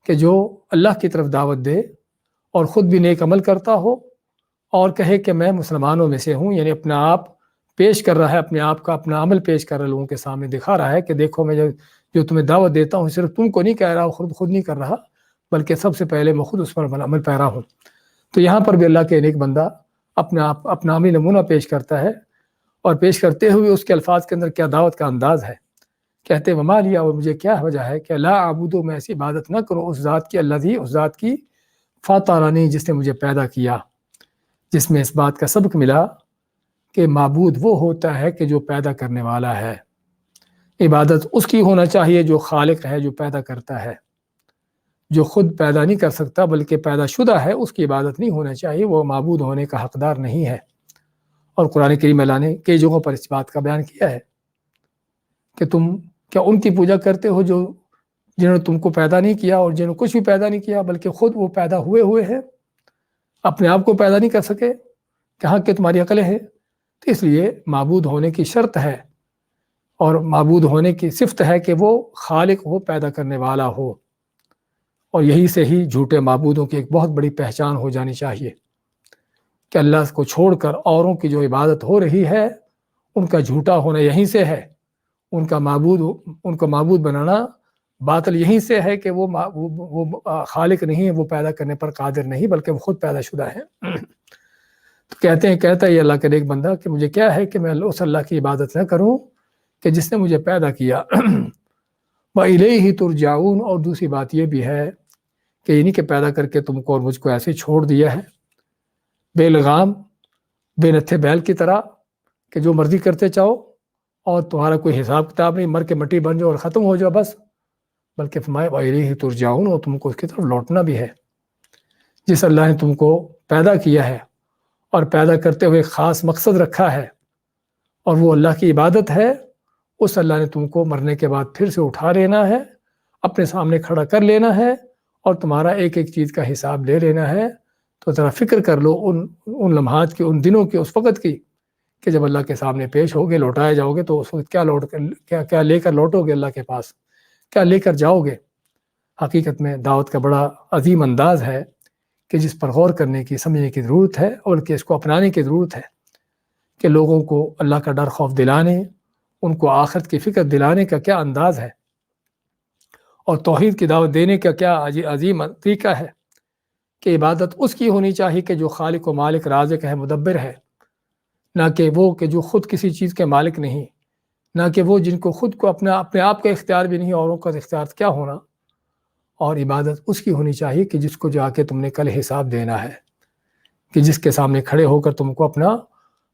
کہ جو اللہ کی طرف دعوت دے اور خود بھی نیک عمل کرتا ہو، اور کہے کہ میں مسلمانوں میں سے ہوں، یعنی اپنا آپ پیش کر رہا ہے، اپنے آپ کا اپنا عمل پیش کر رہا ہے، لوگوں کے سامنے دکھا رہا ہے کہ دیکھو میں جو تمہیں دعوت دیتا ہوں صرف تم کو نہیں کہہ رہا، خود نہیں کر رہا، بلکہ سب سے پہلے میں خود اس پر عمل پیرا ہوں۔ تو یہاں پر بھی اللہ کے نیک بندہ اپنا عملی نمونہ پیش کرتا ہے، اور پیش کرتے ہوئے اس کے الفاظ کے اندر کیا دعوت کا انداز ہے۔ کہتے وما لیا، اور مجھے کیا وجہ ہے کہ لا اعبدو، میں ایسی عبادت نہ کروں اس ذات کی، الذی، اس ذات کی، فطرنی، جس نے مجھے پیدا کیا، جس میں اس بات کا سبق ملا کہ معبود وہ ہوتا ہے کہ جو پیدا کرنے والا ہے۔ عبادت اس کی ہونا چاہیے جو خالق ہے، جو پیدا کرتا ہے۔ جو خود پیدا نہیں کر سکتا بلکہ پیدا شدہ ہے، اس کی عبادت نہیں ہونا چاہیے، وہ معبود ہونے کا حقدار نہیں ہے۔ اور قرآن کریم اللہ نے کئی جگہوں پر اس بات کا بیان کیا ہے کہ تم کیا ان کی پوجا کرتے ہو جنہوں نے تم کو پیدا نہیں کیا اور جنہوں نے کچھ بھی پیدا نہیں کیا، بلکہ خود وہ پیدا ہوئے ہیں، اپنے آپ کو پیدا نہیں کر سکے، کہاں کہ تمہاری عقلیں ہیں۔ تو اس لیے معبود ہونے کی شرط ہے اور معبود ہونے کی صفت ہے کہ وہ خالق ہو، پیدا کرنے والا ہو۔ اور یہی سے ہی جھوٹے معبودوں کی ایک بہت بڑی پہچان ہو جانی چاہیے کہ اللہ کو چھوڑ کر اوروں کی جو عبادت ہو رہی ہے ان کا جھوٹا ہونا یہیں سے ہے، ان کا معبود بنانا باطل یہیں سے ہے کہ وہ خالق نہیں ہے، وہ پیدا کرنے پر قادر نہیں بلکہ وہ خود پیدا شدہ ہے۔ تو کہتا ہے اللہ کا ایک بندہ کہ مجھے کیا ہے کہ میں اس اللہ کی عبادت نہ کروں کہ جس نے مجھے پیدا کیا۔ وَإِلَيْهِ تُرْجَعُونَ، اور دوسری بات یہ بھی ہے کہ یہ نہیں کہ پیدا کر کے تم کو اور مجھ کو ایسے چھوڑ دیا ہے بے لگام، بے نتھے بیل کی طرح کہ جو مرضی کرتے چاہو اور تمہارا کوئی حساب کتاب نہیں، مر کے مٹی بن جاؤ اور ختم ہو جاؤ بس، بلکہ فرمائے وَإِلَيْهِ تُرْجَعُونَ، اور تم کو اس کی طرف لوٹنا بھی ہے۔ جس اللہ نے تم کو پیدا کیا ہے اور پیدا کرتے ہوئے خاص مقصد رکھا ہے اور وہ اللہ کی عبادت ہے، اس اللہ نے تم کو مرنے کے بعد پھر سے اٹھا لینا ہے، اپنے سامنے کھڑا کر لینا ہے اور تمہارا ایک ایک چیز کا حساب لے لینا ہے۔ تو ذرا فکر کر لو ان لمحات کی، ان دنوں کی، اس وقت کی کہ جب اللہ کے سامنے پیش ہوگے، لوٹائے جاؤ گے، تو اس وقت کیا لے کر لوٹو گے اللہ کے پاس، کیا لے کر جاؤ گے۔ حقیقت میں دعوت کا بڑا عظیم انداز ہے کہ جس پر غور کرنے کی، سمجھنے کی ضرورت ہے اور کہ اس کو اپنانے کی ضرورت ہے کہ لوگوں کو اللہ کا ڈر خوف دلانے، ان کو آخرت کی فکر دلانے کا کیا انداز ہے اور توحید کی دعوت دینے کا کیا عظیم طریقہ ہے کہ عبادت اس کی ہونی چاہیے کہ جو خالق و مالک، رازق ہے، مدبر ہے، نہ کہ وہ کہ جو خود کسی چیز کے مالک نہیں، نہ کہ وہ جن کو خود کو اپنے آپ کا اختیار بھی نہیں، اوروں کا اختیار کیا ہونا۔ اور عبادت اس کی ہونی چاہیے کہ جس کو جا کے تم نے کل حساب دینا ہے، کہ جس کے سامنے کھڑے ہو کر تم کو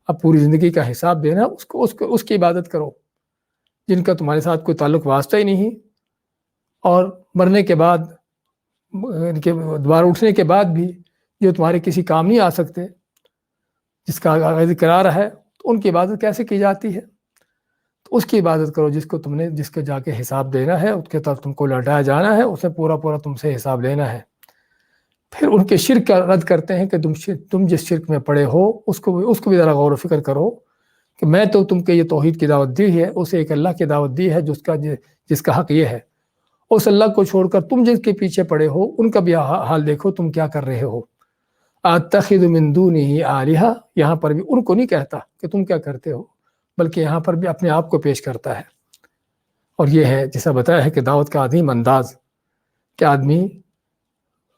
اب پوری زندگی کا حساب دینا، اس کی عبادت کرو، جن کا تمہارے ساتھ کوئی تعلق واسطہ ہی نہیں، اور مرنے کے بعد، ان کے دوبارہ اٹھنے کے بعد بھی جو تمہارے کسی کام نہیں آ سکتے، جس کا اقرار ہے، تو ان کی عبادت کیسے کی جاتی ہے؟ تو اس کی عبادت کرو جس کے جا کے حساب دینا ہے، اس کے طرف تم کو لوٹایا جانا ہے، اسے پورا تم سے حساب لینا ہے۔ پھر ان کے شرک کا رد کرتے ہیں کہ تم جس شرک میں پڑے ہو اس کو بھی ذرا غور و فکر کرو کہ میں تو تم کو یہ توحید کی دعوت دی ہے، اسے ایک اللہ کی دعوت دی ہے جس کا حق یہ ہے۔ اس اللہ کو چھوڑ کر تم جس کے پیچھے پڑے ہو ان کا بھی حال دیکھو، تم کیا کر رہے ہو۔ اتخذ من دونه آلہہ، یہاں پر بھی ان کو نہیں کہتا کہ تم کیا کرتے ہو، بلکہ یہاں پر بھی اپنے آپ کو پیش کرتا ہے۔ اور یہ ہے جیسا بتایا ہے کہ دعوت کا عظیم انداز کہ آدمی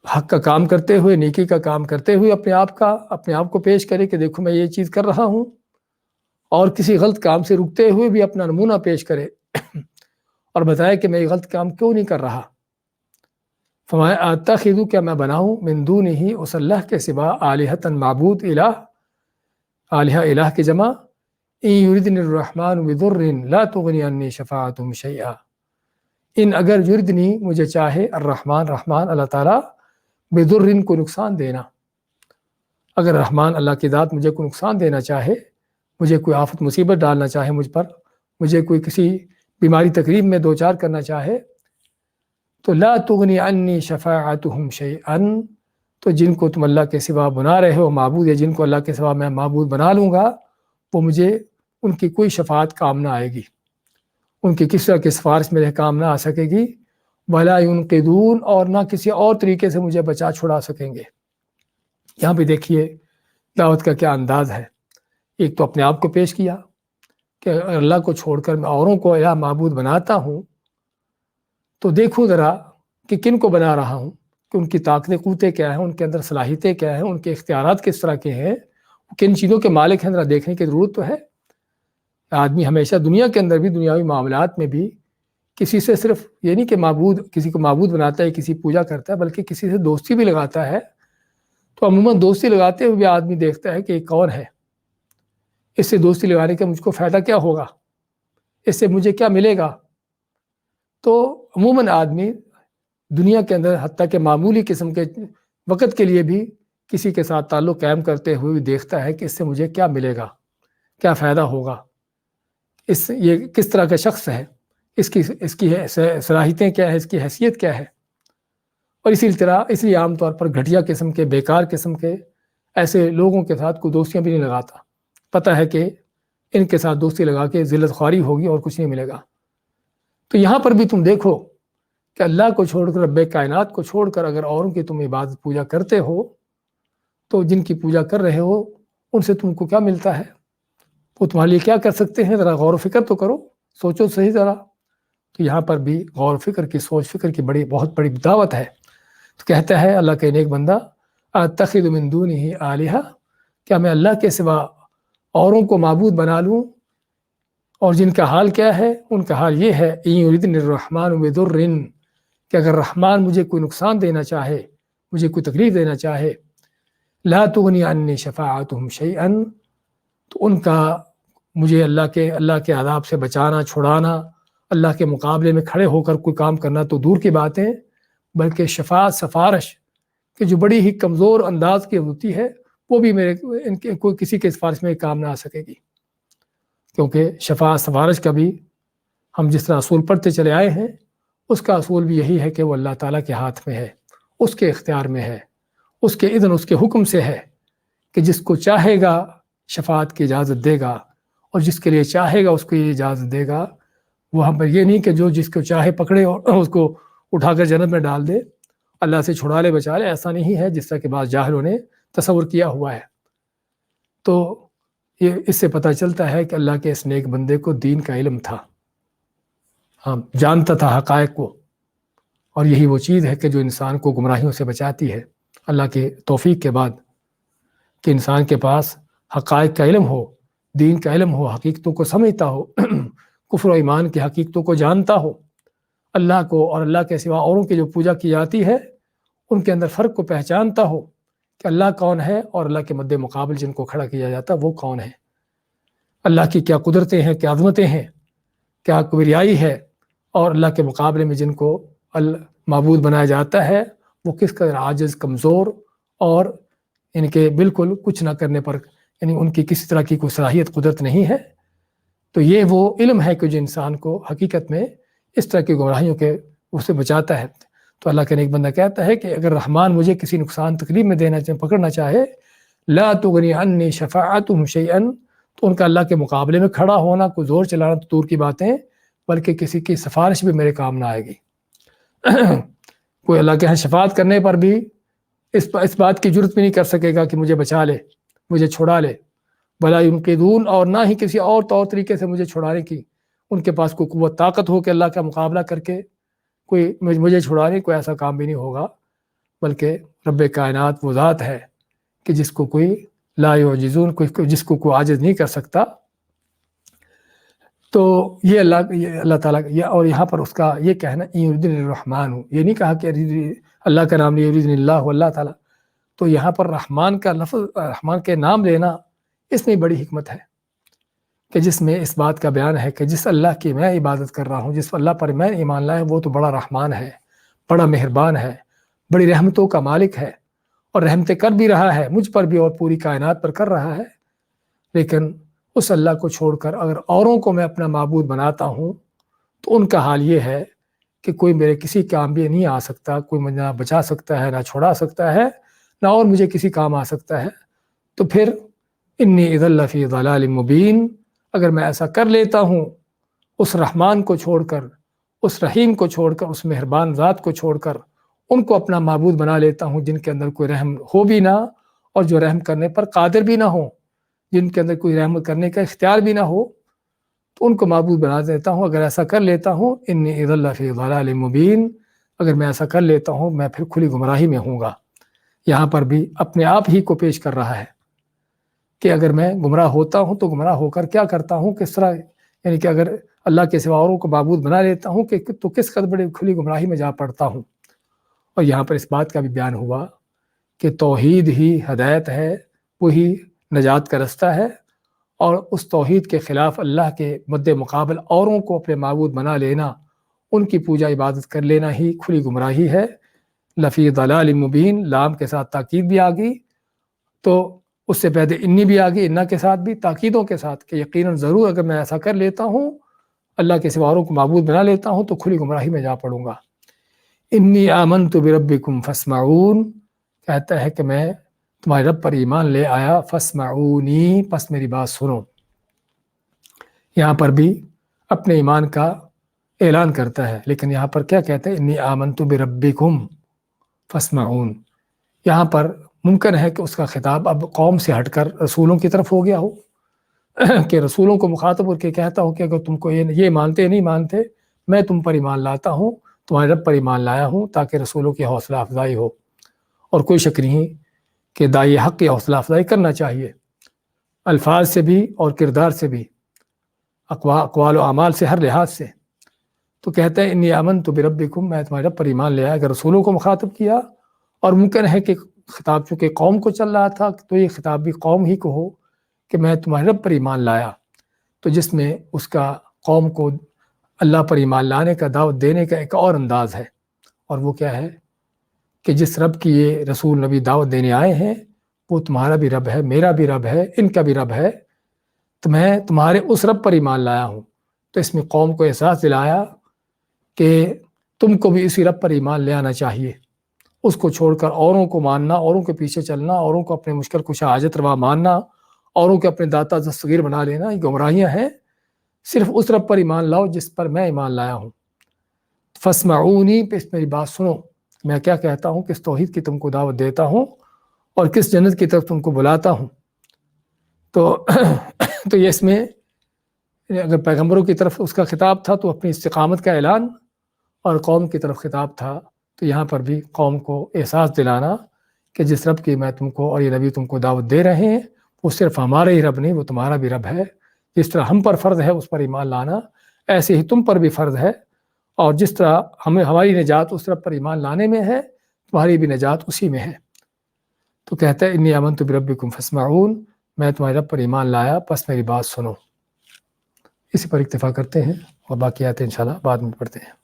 حق کا کام کرتے ہوئے، نیکی کا کام کرتے ہوئے اپنے آپ کو پیش کرے کہ دیکھو میں یہ چیز کر رہا ہوں، اور کسی غلط کام سے رکتے ہوئے بھی اپنا نمونہ پیش کرے اور بتائے کہ میں یہ غلط کام کیوں نہیں کر رہا۔ فرمایا اتخذ، کیا میں بناؤں، من دونہ، اس اللہ کے سوا، آلہۃ، معبود، آلہہ الہ کی جمع، ان یردنی الرحمن بضر لا تغنی عنی شفاعتهم شیئا، ان اگر یردنی، مجھے چاہے، الرحمن، رحمان اللہ تعالیٰ، بضر، کو نقصان دینا، اگر رحمان اللہ کی ذات مجھے کو نقصان دینا چاہے، مجھے کوئی آفت مصیبت ڈالنا چاہے مجھ پر، مجھے کوئی کسی بیماری تکلیف میں دوچار کرنا چاہے، تو لا تغنی عنی شفاعتهم شیئا، تو جن کو تم اللہ کے سوا بنا رہے ہو معبود، یا جن کو اللہ کے سوا میں معبود بنا لوں گا، وہ مجھے ان کی کوئی شفاعت کام نہ آئے گی، ان کی کس طرح کی سفارش میرے کام نہ آ سکے گی، ولا ينقذون، اور نہ کسی اور طریقے سے مجھے بچا چھڑا سکیں گے۔ یہاں پہ دیکھیے دعوت کا کیا انداز ہے۔ ایک تو اپنے آپ کو پیش کیا کہ اللہ کو چھوڑ کر میں اوروں کو الہ معبود بناتا ہوں، تو دیکھو ذرا کہ کن کو بنا رہا ہوں، کہ ان کی طاقتیں قوتیں کیا ہیں، ان کے اندر صلاحیتیں کیا ہیں، ان کے اختیارات کس طرح کے ہیں، کن چیزوں کے مالک ہیں، ذرا دیکھنے کی ضرورت تو ہے۔ آدمی ہمیشہ دنیا کے اندر بھی، دنیاوی معاملات میں بھی، کسی سے صرف یہ نہیں کہ کسی کو معبود بناتا ہے، کسی پوجا کرتا ہے، بلکہ کسی سے دوستی بھی لگاتا ہے، تو عموماً دوستی لگاتے ہوئے بھی آدمی دیکھتا ہے کہ یہ کون ہے، اس سے دوستی لگانے کا مجھ کو فائدہ کیا ہوگا، اس سے مجھے کیا ملے گا؟ تو عموماً آدمی دنیا کے اندر حتیٰ کہ معمولی قسم کے وقت کے لیے بھی کسی کے ساتھ تعلق قائم کرتے ہوئے دیکھتا ہے کہ اس سے مجھے کیا ملے گا، کیا فائدہ ہوگا، یہ کس طرح کا شخص ہے، اس کی صلاحیتیں کیا ہے، اس کی حیثیت کیا ہے۔ اور اسی طرح اس لیے عام طور پر گھٹیا قسم کے، بیکار قسم کے ایسے لوگوں کے ساتھ کوئی دوستیاں بھی نہیں لگاتا، پتہ ہے کہ ان کے ساتھ دوستی لگا کے ذلت خواری ہوگی اور کچھ نہیں ملے گا۔ تو یہاں پر بھی تم دیکھو کہ اللہ کو چھوڑ کر، رب کائنات کو چھوڑ کر اگر اوروں کی تم عبادت پوجا کرتے ہو تو جن کی پوجا کر رہے ہو ان سے تم کو کیا ملتا ہے، وہ تمہارے لیے کیا کر سکتے ہیں؟ ذرا غور و فکر تو کرو، سوچو صحیح ذرا۔ تو یہاں پر بھی غور و فکر کی، سوچ فکر کی بہت بڑی دعوت ہے۔ تو کہتا ہے اللہ کے نیک بندہ، اتخذ من دونہ آلہہ، کیا میں اللہ کے سوا اوروں کو معبود بنا لوں؟ اور جن کا حال کیا ہے؟ ان کا حال یہ ہے، ان یردنی الرحمن بضر، کہ اگر رحمان مجھے کوئی نقصان دینا چاہے، مجھے کوئی تکلیف دینا چاہے، لا تغنی عنی شفاعتہم شیئا، تو ان کا مجھے اللہ کے عذاب سے بچانا، چھڑانا، اللہ کے مقابلے میں کھڑے ہو کر کوئی کام کرنا تو دور کی بات ہے، بلکہ شفاعت، سفارش کہ جو بڑی ہی کمزور انداز کی ہوتی ہے، وہ بھی کوئی کسی کے سفارش میں کام نہ آ سکے گی، کیونکہ شفاعت، سفارش کا بھی ہم جس طرح اصول پڑھتے چلے آئے ہیں، اس کا اصول بھی یہی ہے کہ وہ اللہ تعالیٰ کے ہاتھ میں ہے، اس کے اختیار میں ہے، اس کے اذن، اس کے حکم سے ہے کہ جس کو چاہے گا شفاعت کی اجازت دے گا، اور جس کے لیے چاہے گا اس کو یہ اجازت دے گا۔ وہ ہم پر یہ نہیں کہ جو جس کو چاہے پکڑے اور اس کو اٹھا کر جنت میں ڈال دے، اللہ سے چھڑا لے، بچا لے، ایسا نہیں ہے جس طرح کے بعض جاہلوں نے تصور کیا ہوا ہے۔ تو یہ اس سے پتہ چلتا ہے کہ اللہ کے اس نیک بندے کو دین کا علم تھا، ہاں جانتا تھا حقائق کو، اور یہی وہ چیز ہے کہ جو انسان کو گمراہیوں سے بچاتی ہے، اللہ کے توفیق کے بعد، کہ انسان کے پاس حقائق کا علم ہو، دین کا علم ہو، حقیقتوں کو سمجھتا ہو، کفر و ایمان کی حقیقتوں کو جانتا ہو، اللہ کو اور اللہ کے سوا اوروں کی جو پوجا کی جاتی ہے ان کے اندر فرق کو پہچانتا ہو کہ اللہ کون ہے اور اللہ کے مد مقابل جن کو کھڑا کیا جاتا ہے وہ کون ہے، اللہ کی کیا قدرتیں ہیں، کیا عظمتیں ہیں، کیا کبریائی ہے، اور اللہ کے مقابلے میں جن کو معبود بنایا جاتا ہے وہ کس قدر عاجز، کمزور، اور ان کے بالکل کچھ نہ کرنے پر، یعنی ان کی کسی طرح کی کوئی صلاحیت، قدرت نہیں ہے۔ تو یہ وہ علم ہے کہ جو انسان کو حقیقت میں اس طرح کی گمراہیوں کے اس سے بچاتا ہے۔ تو اللہ کا نیک بندہ کہتا ہے کہ اگر رحمان مجھے کسی نقصان تکلیف میں دینا چاہے، پکڑنا چاہے، لا تغنی عنی شفاعتہم شیئا، تو ان کا اللہ کے مقابلے میں کھڑا ہونا، کوئی زور چلانا تو دور کی باتیں، بلکہ کسی کی سفارش بھی میرے کام نہ آئے گی۔ کوئی اللہ کے ہاں شفاعت کرنے پر بھی اس بات کی جرت بھی نہیں کر سکے گا کہ مجھے بچا لے، مجھے چھڑا لے، بلا ينقذون، اور نہ ہی کسی اور طور طریقے سے مجھے چھڑانے کی ان کے پاس کوئی قوت، طاقت ہو کہ اللہ کا مقابلہ کر کے کوئی مجھے چھڑانے، کوئی ایسا کام بھی نہیں ہوگا، بلکہ رب کائنات وہ ذات ہے کہ جس کو کوئی لا یعجزون، جس کو کوئی عاجز نہیں کر سکتا۔ تو یہ اللہ تعالیٰ، اور یہاں پر اس کا یہ کہنا یردنی الرحمن، یہ نہیں کہا کہ اللہ کا نام یردنی اللہ، اللہ تعالیٰ، تو یہاں پر رحمان کا لفظ، رحمان کے نام لینا، اس میں بڑی حکمت ہے کہ جس میں اس بات کا بیان ہے کہ جس اللہ کی میں عبادت کر رہا ہوں، جس اللہ پر میں ایمان لایا، وہ تو بڑا رحمان ہے، بڑا مہربان ہے، بڑی رحمتوں کا مالک ہے، اور رحمتیں کر بھی رہا ہے مجھ پر بھی اور پوری کائنات پر کر رہا ہے۔ لیکن اس اللہ کو چھوڑ کر اگر اوروں کو میں اپنا معبود بناتا ہوں تو ان کا حال یہ ہے کہ کوئی میرے کسی کام بھی نہیں آ سکتا، کوئی مجھے نہ بچا سکتا ہے، نہ چھوڑا سکتا ہے، نہ اور مجھے کسی کام آ سکتا ہے۔ تو پھر انی اذا لفی ضلال مبین، اگر میں ایسا کر لیتا ہوں، اس رحمان کو چھوڑ کر، اس رحیم کو چھوڑ کر، اس مہربان ذات کو چھوڑ کر ان کو اپنا معبود بنا لیتا ہوں جن کے اندر کوئی رحم ہو بھی نہ، اور جو رحم کرنے پر قادر بھی نہ ہو، جن کے اندر کوئی رحم کرنے کا اختیار بھی نہ ہو، تو ان کو معبود بنا دیتا ہوں۔ اگر ایسا کر لیتا ہوں، انی اذا لفی ضلال مبین، اگر میں ایسا کر لیتا ہوں، میں پھر کھلی گمراہی میں ہوں گا۔ یہاں پر بھی اپنے آپ ہی کو پیش کر رہا ہے کہ اگر میں گمراہ ہوتا ہوں تو گمراہ ہو کر کیا کرتا ہوں، کس طرح، یعنی کہ اگر اللہ کے سوا اوروں کو معبود بنا لیتا ہوں کہ تو کس قدر بڑی کھلی گمراہی میں جا پڑتا ہوں۔ اور یہاں پر اس بات کا بھی بیان ہوا کہ توحید ہی ہدایت ہے، وہی نجات کا رستہ ہے، اور اس توحید کے خلاف اللہ کے مد مقابل اوروں کو اپنے معبود بنا لینا، ان کی پوجا عبادت کر لینا ہی کھلی گمراہی ہے۔ لفی ضلال مبین، لام کے ساتھ تاکید بھی آ گئی، تو اس سے پہلے انی بھی آ گئی، انا کے ساتھ بھی تاکیدوں کے ساتھ کہ یقیناً ضرور اگر میں ایسا کر لیتا ہوں، اللہ کے سوا اوروں کو معبود بنا لیتا ہوں، تو کھلی گمراہی میں جا پڑوں گا۔ انی آمنت بربکم فاسمعون، کہتا ہے کہ میں تمہارے رب پر ایمان لے آیا، فاسمعونی، پس میری بات سنو۔ یہاں پر بھی اپنے ایمان کا اعلان کرتا ہے، لیکن یہاں پر کیا کہتا ہے؟ انی آمنت بربکم فاسمعون۔ یہاں پر ممکن ہے کہ اس کا خطاب اب قوم سے ہٹ کر رسولوں کی طرف ہو گیا ہو، کہ رسولوں کو مخاطب کر کے کہتا ہو کہ اگر تم کو یہ مانتے نہیں مانتے، میں تم پر ایمان لاتا ہوں، تمہارے رب پر ایمان لایا ہوں، تاکہ رسولوں کی حوصلہ افزائی ہو۔ اور کوئی شک نہیں کہ داعی حق کی حوصلہ افزائی کرنا چاہیے، الفاظ سے بھی اور کردار سے بھی، اقوال و اعمال سے، ہر لحاظ سے۔ تو کہتا ہے انی آمنت بربکم، میں تمہارے رب پر ایمان لے آیا۔ اگر رسولوں کو مخاطب کیا، اور ممکن ہے کہ خطاب چونکہ قوم کو چل رہا تھا، تو یہ خطاب بھی قوم ہی کو ہو کہ میں تمہارے رب پر ایمان لایا، تو جس میں اس کا قوم کو اللہ پر ایمان لانے کا دعوت دینے کا ایک اور انداز ہے، اور وہ کیا ہے کہ جس رب کی یہ رسول نبی دعوت دینے آئے ہیں، وہ تمہارا بھی رب ہے، میرا بھی رب ہے، ان کا بھی رب ہے، تو میں تمہارے اس رب پر ایمان لایا ہوں۔ تو اس میں قوم کو احساس دلایا کہ تم کو بھی اسی رب پر ایمان لے آنا چاہیے، اس کو چھوڑ کر اوروں کو ماننا، اوروں کے پیچھے چلنا، اوروں کو اپنے مشکل کشا حاجت روا ماننا، اوروں کے اپنے داتا دستگیر بنا لینا، یہ گمراہیاں ہیں۔ صرف اس رب پر ایمان لاؤ جس پر میں ایمان لایا ہوں۔ فاسمعونی، پہ اس میری بات سنو، میں کیا کہتا ہوں، کس توحید کی تم کو دعوت دیتا ہوں اور کس جنت کی طرف تم کو بلاتا ہوں۔ تو یہ اس میں اگر پیغمبروں کی طرف اس کا خطاب تھا تو اپنی استقامت کا اعلان، اور قوم کی طرف خطاب تھا تو یہاں پر بھی قوم کو احساس دلانا کہ جس رب کی میں تم کو اور یہ نبی تم کو دعوت دے رہے ہیں، وہ صرف ہمارا ہی رب نہیں، وہ تمہارا بھی رب ہے۔ جس طرح ہم پر فرض ہے اس پر ایمان لانا، ایسے ہی تم پر بھی فرض ہے، اور جس طرح ہماری نجات اس رب پر ایمان لانے میں ہے، تمہاری بھی نجات اسی میں ہے۔ تو کہتا ہے انی آمنت بربکم فاسمعون، میں تمہارے رب پر ایمان لایا، پس میری بات سنو۔ اسی پر اکتفا کرتے ہیں، اور باقی آیتیں انشاءاللہ بعد میں پڑھتے ہیں۔